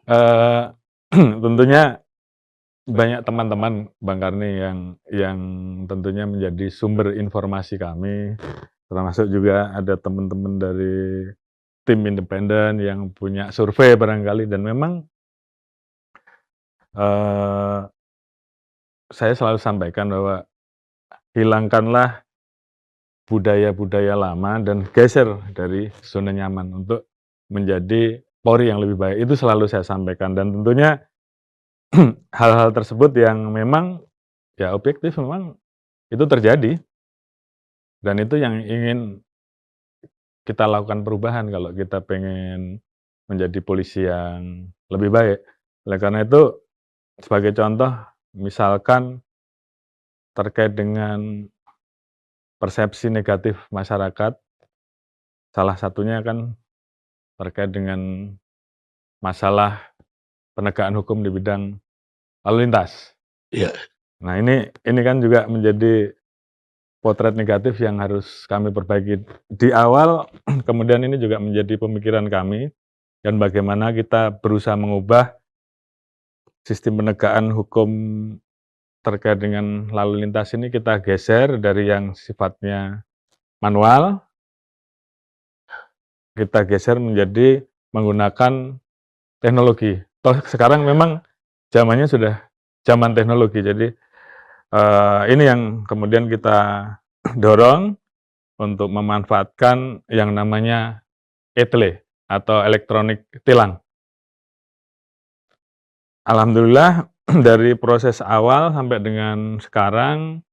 eee, tentunya banyak teman-teman Bang Karni yang tentunya menjadi sumber informasi kami, termasuk juga ada teman-teman dari tim independen yang punya survei barangkali dan memang, eee, saya selalu sampaikan bahwa hilangkanlah budaya-budaya lama dan geser dari zona nyaman untuk menjadi Polri yang lebih baik, itu selalu saya sampaikan dan tentunya hal-hal tersebut yang memang, ya objektif memang itu terjadi dan itu yang ingin kita lakukan perubahan kalau kita pengen menjadi polisi yang lebih baik. Oleh karena itu, sebagai contoh, misalkan terkait dengan persepsi negatif masyarakat, salah satunya kan terkait dengan masalah penegakan hukum di bidang lalu lintas. Iya. Nah ini kan juga menjadi potret negatif yang harus kami perbaiki di awal, kemudian ini juga menjadi pemikiran kami dan bagaimana kita berusaha mengubah sistem penegakan hukum terkait dengan lalu lintas ini kita geser dari yang sifatnya manual, kita geser menjadi menggunakan teknologi. Toh sekarang memang zamannya sudah zaman teknologi, jadi, ini yang kemudian kita dorong untuk memanfaatkan yang namanya ETLE atau elektronik tilang. Alhamdulillah dari proses awal sampai dengan sekarang,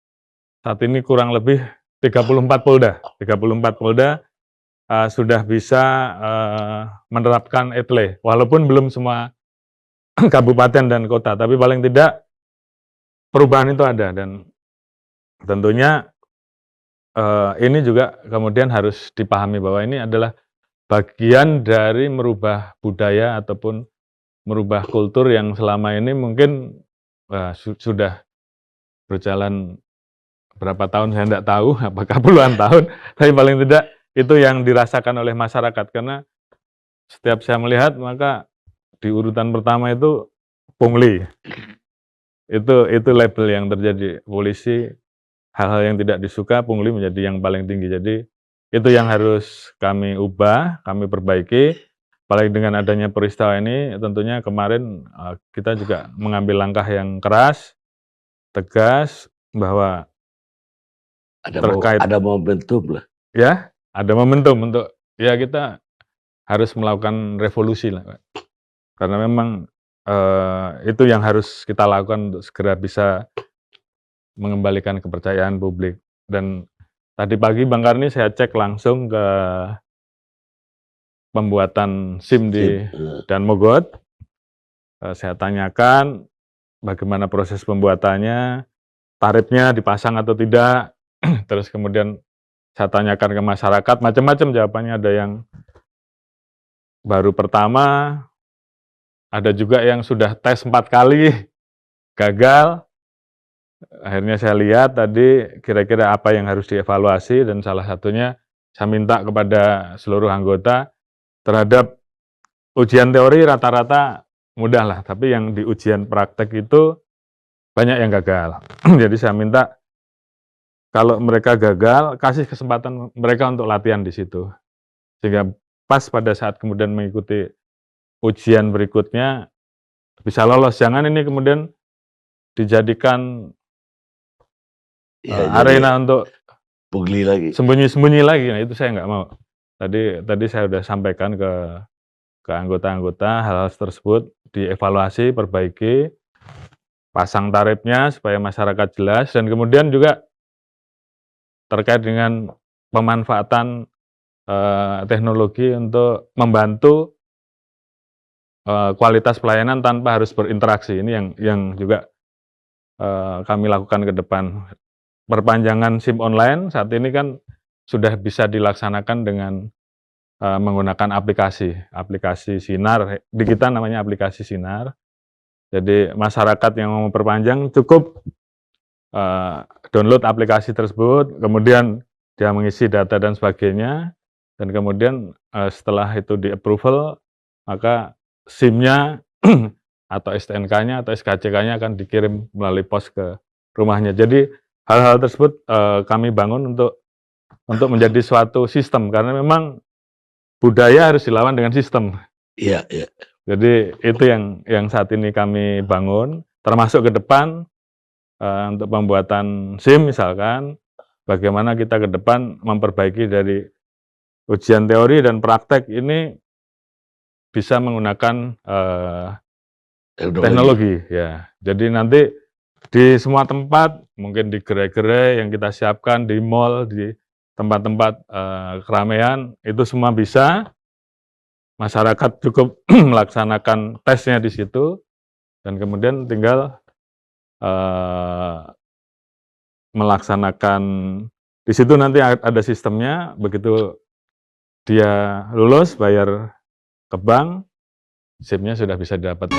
saat ini kurang lebih 34 Polda. 34 Polda, sudah bisa, menerapkan ETLE, walaupun belum semua kabupaten dan kota, tapi paling tidak perubahan itu ada dan tentunya, ini juga kemudian harus dipahami bahwa ini adalah bagian dari merubah budaya ataupun merubah kultur yang selama ini mungkin, sudah berjalan berapa tahun saya nggak tahu, apakah puluhan tahun, tapi paling tidak itu yang dirasakan oleh masyarakat. Karena setiap saya melihat maka di urutan pertama itu pungli, itu label yang terjadi. Polisi, hal-hal yang tidak disuka, pungli menjadi yang paling tinggi. Jadi itu yang harus kami ubah, kami perbaiki, apalagi dengan adanya peristiwa ini tentunya kemarin, kita juga mengambil langkah yang keras, tegas, bahwa terkait Ada momentum lah. ya, ada momentum untuk ya kita harus melakukan revolusi lah, Pak. Karena memang, itu yang harus kita lakukan untuk segera bisa mengembalikan kepercayaan publik. Dan tadi pagi Bang Karni saya cek langsung ke pembuatan SIM di Sip, Dan Mogot, saya tanyakan bagaimana proses pembuatannya, tarifnya dipasang atau tidak, terus kemudian saya tanyakan ke masyarakat, macam-macam jawabannya, ada yang baru pertama, ada juga yang sudah tes 4 kali, gagal. Akhirnya saya lihat tadi kira-kira apa yang harus dievaluasi dan salah satunya saya minta kepada seluruh anggota terhadap ujian teori rata-rata mudah lah, tapi yang di ujian praktek itu banyak yang gagal. Jadi saya minta kalau mereka gagal, kasih kesempatan mereka untuk latihan di situ. Sehingga pas pada saat kemudian mengikuti ujian berikutnya bisa lolos. Jangan ini kemudian dijadikan, ya jadi arena untuk pungli lagi. sembunyi-sembunyi lagi, nah itu saya nggak mau. Tadi saya sudah sampaikan ke anggota-anggota hal-hal tersebut dievaluasi, perbaiki, pasang tarifnya supaya masyarakat jelas dan kemudian juga terkait dengan pemanfaatan, teknologi untuk membantu, kualitas pelayanan tanpa harus berinteraksi. Ini yang juga, kami lakukan ke depan. Perpanjangan SIM online saat ini kan sudah bisa dilaksanakan dengan, menggunakan aplikasi Sinar, di kita namanya aplikasi Sinar. Jadi masyarakat yang mau memperpanjang cukup, download aplikasi tersebut, kemudian dia mengisi data dan sebagainya, dan kemudian, setelah itu di-approval, maka SIM-nya atau STNK-nya atau SKCK-nya akan dikirim melalui pos ke rumahnya. Jadi hal-hal tersebut kami bangun untuk menjadi suatu sistem, karena memang budaya harus dilawan dengan sistem. Iya, iya. Jadi itu yang saat ini kami bangun, termasuk ke depan untuk pembuatan SIM misalkan, bagaimana kita ke depan memperbaiki dari ujian teori dan praktek ini bisa menggunakan teknologi ya. Jadi nanti di semua tempat, mungkin di gerai-gerai yang kita siapkan, di mall, di tempat-tempat keramaian, itu semua bisa. Masyarakat cukup melaksanakan tesnya di situ, dan kemudian tinggal melaksanakan di situ. Nanti ada sistemnya, begitu dia lulus bayar ke bank, SIM-nya sudah bisa didapat.